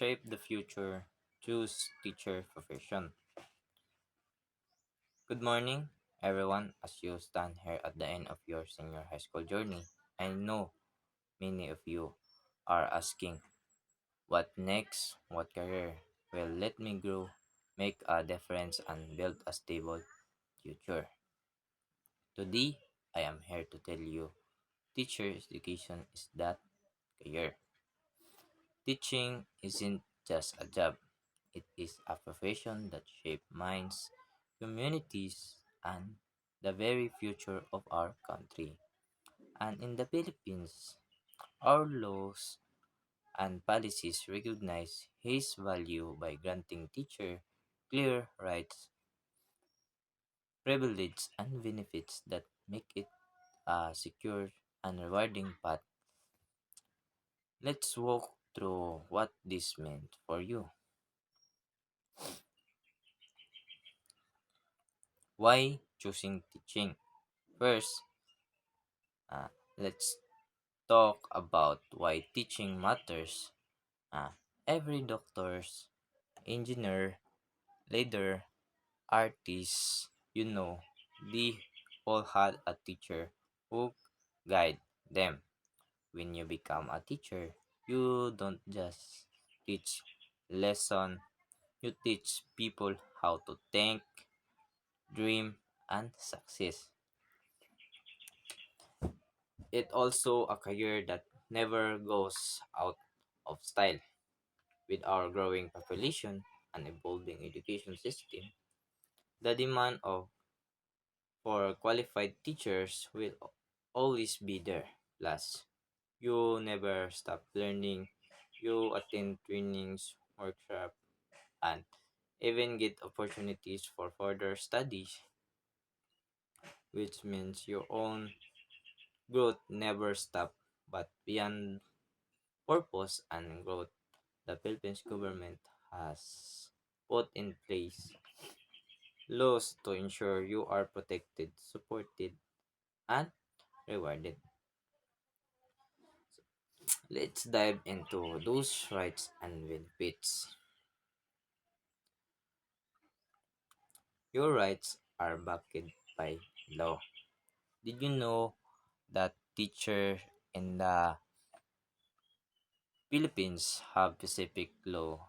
shape the future, choose teacher profession. Good morning, everyone. As you stand here at the end of your senior high school journey, I know many of you are asking, what next? What career? Well, let me grow, make a difference, and build a stable future. Today, I am here to tell you teacher education is that career. Teaching isn't just a job, it is a profession that shapes minds, communities, and the very future of our country. And in the Philippines, our laws and policies recognize his value by granting teacher clear rights, privileges, and benefits that make it a secure and rewarding path. Let's walk through what this meant for you. Why choosing teaching? First, uh, let's talk about why teaching matters. Uh, every doctors, engineer, leader, artist, they all had a teacher who guide them. When you become a teacher, you don't just teach lesson, you teach people how to think, dream, and success. It also a career that never goes out of style. With our growing population and evolving education system, the demand for qualified teachers will always be there. Plus, you never stop learning. You attend trainings, workshop, and even get opportunities for further studies, which means your own growth never stop. But beyond purpose and growth, the Philippines government has put in place laws to ensure you are protected, supported, and rewarded. Let's dive into those rights and benefits. Your rights are backed by law. Did you know that teachers in the Philippines have specific laws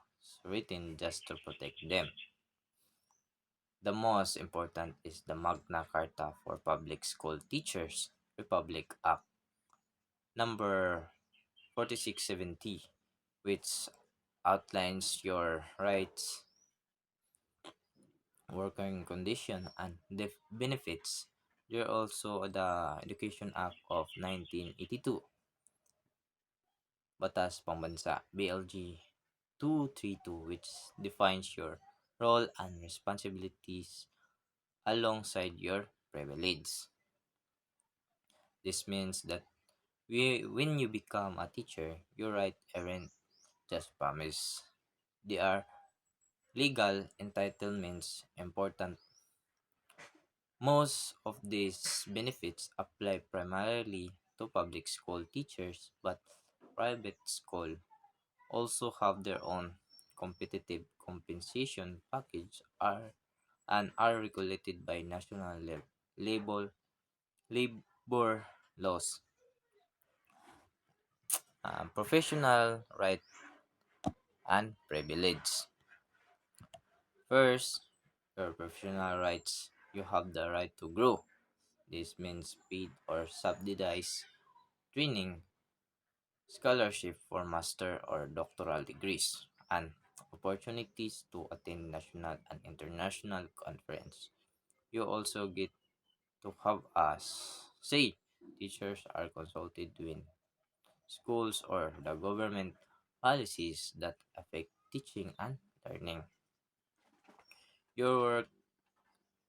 written just to protect them? The most important is the Magna Carta for Public School Teachers, Republic Act number 4670, which outlines your rights, working condition, and benefits. There are also the Education Act of 1982, Batas Pambansa, BLG 232, which defines your role and responsibilities alongside your privilege. This means that when you become a teacher, your rights aren't just promise. They are legal entitlements important. Most of these benefits apply primarily to public school teachers, but private schools also have their own competitive compensation package and are regulated by national labor laws. Professional right and privilege. First, your professional rights. You have the right to grow. This means paid or subsidized training, scholarship for master or doctoral degrees, and opportunities to attend national and international conference. You also get to have a say. Teachers are consulted when schools or the government policies that affect teaching and learning. Your work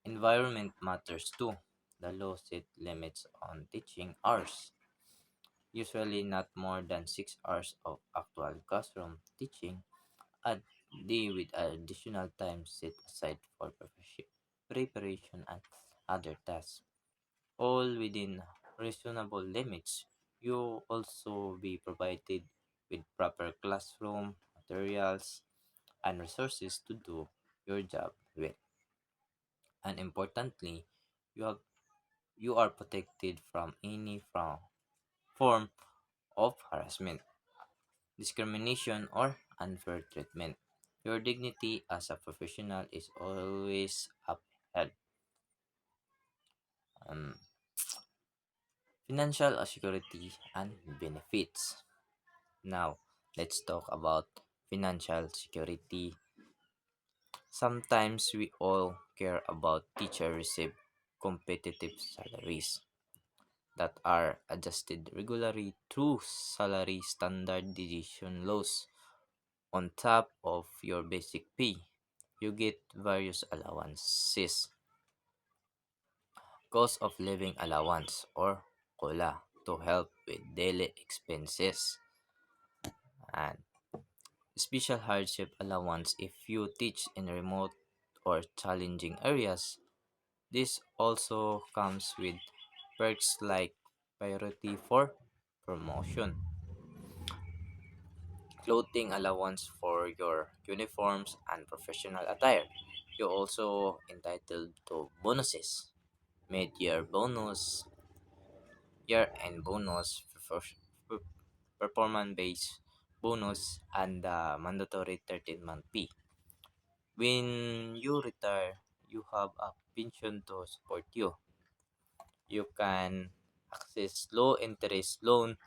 environment matters too. The law set limits on teaching hours, usually not more than 6 hours of actual classroom teaching a day with additional time set aside for preparation and other tasks, all within reasonable limits. You also be provided with proper classroom, materials, and resources to do your job well. And importantly, you have you are protected from any form of harassment, discrimination, or unfair treatment. Your dignity as a professional is always upheld. Um, Financial security and benefits. Now, let's talk about financial security. Sometimes we all care about teacher receive competitive salaries that are adjusted regularly through salary standardization laws. On top of your basic pay, you get various allowances, cost of living allowance or COLA to help with daily expenses, and special hardship allowance if you teach in remote or challenging areas. This also comes with perks like priority for promotion, clothing allowance for your uniforms and professional attire. You're also entitled to bonuses, mid-year bonus, year-end bonus, performance-based bonus, and the mandatory 13-month fee. When you retire, you have a pension to support you. You can access low interest loan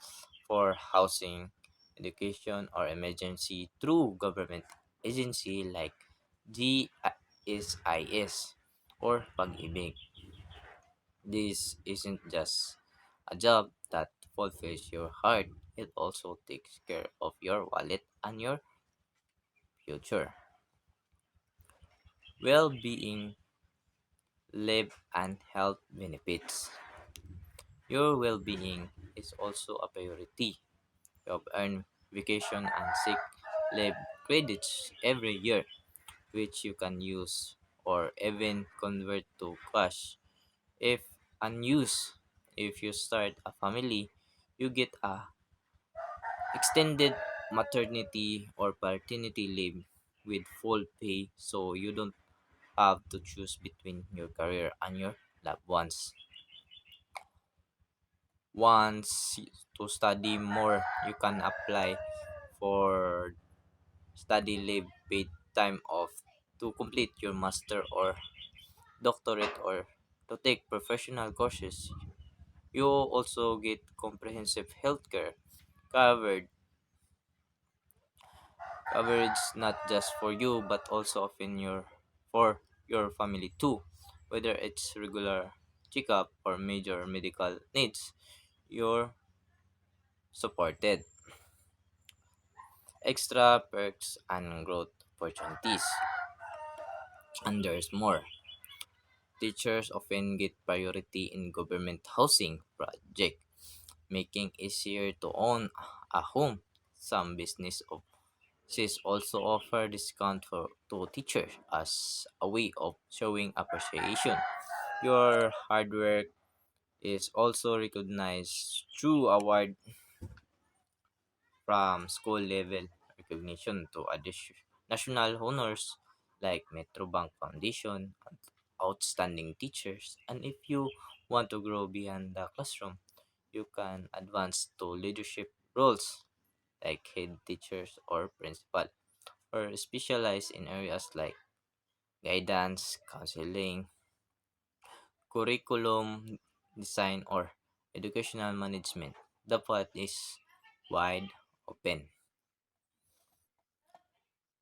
for housing, education, or emergency through government agency like GSIS or Pag-ibig. This isn't just a job that fulfills your heart, it also takes care of your wallet and your future. Well-being, live, and health benefits. Your well-being is also a priority. You have earned vacation and sick leave credits every year, which you can use or even convert to cash if unused. If you start a family, you get a extended maternity or paternity leave with full pay, so you don't have to choose between your career and your loved ones. Once to study more, you can apply for study leave paid time off to complete your master or doctorate or to take professional courses. You also get comprehensive healthcare covered coverage not just for you but also often for your family too. Whether it's regular checkup or major medical needs, you're supported. Extra perks and growth opportunities. And there's more. Teachers often get priority in government housing project, making easier to own a home. Some businesses also offer discount to teachers as a way of showing appreciation. Your hard work is also recognized through award from school level recognition to national honors like Metrobank Foundation, outstanding teachers, and if you want to grow beyond the classroom, you can advance to leadership roles like head teachers or principal, or specialize in areas like guidance, counseling, curriculum design, or educational management. The path is wide open.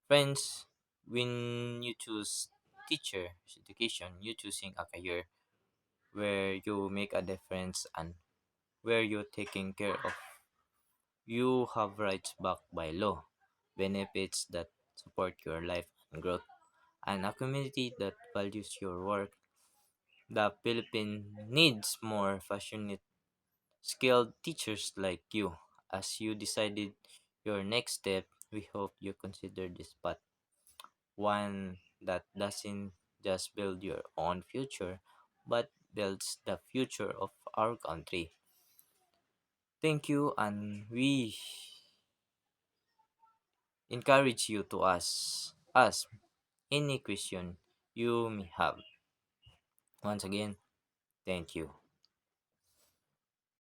Friends, when you choose teacher education, you choosing a career where you make a difference and where you're taking care of. You have rights backed by law, benefits that support your life and growth, and a community that values your work. The Philippines needs more passionate, skilled teachers like you. As you decided your next step, we hope you consider this path one that doesn't just build your own future, but builds the future of our country. Thank you, and we encourage you to ask any question you may have. Once again, thank you.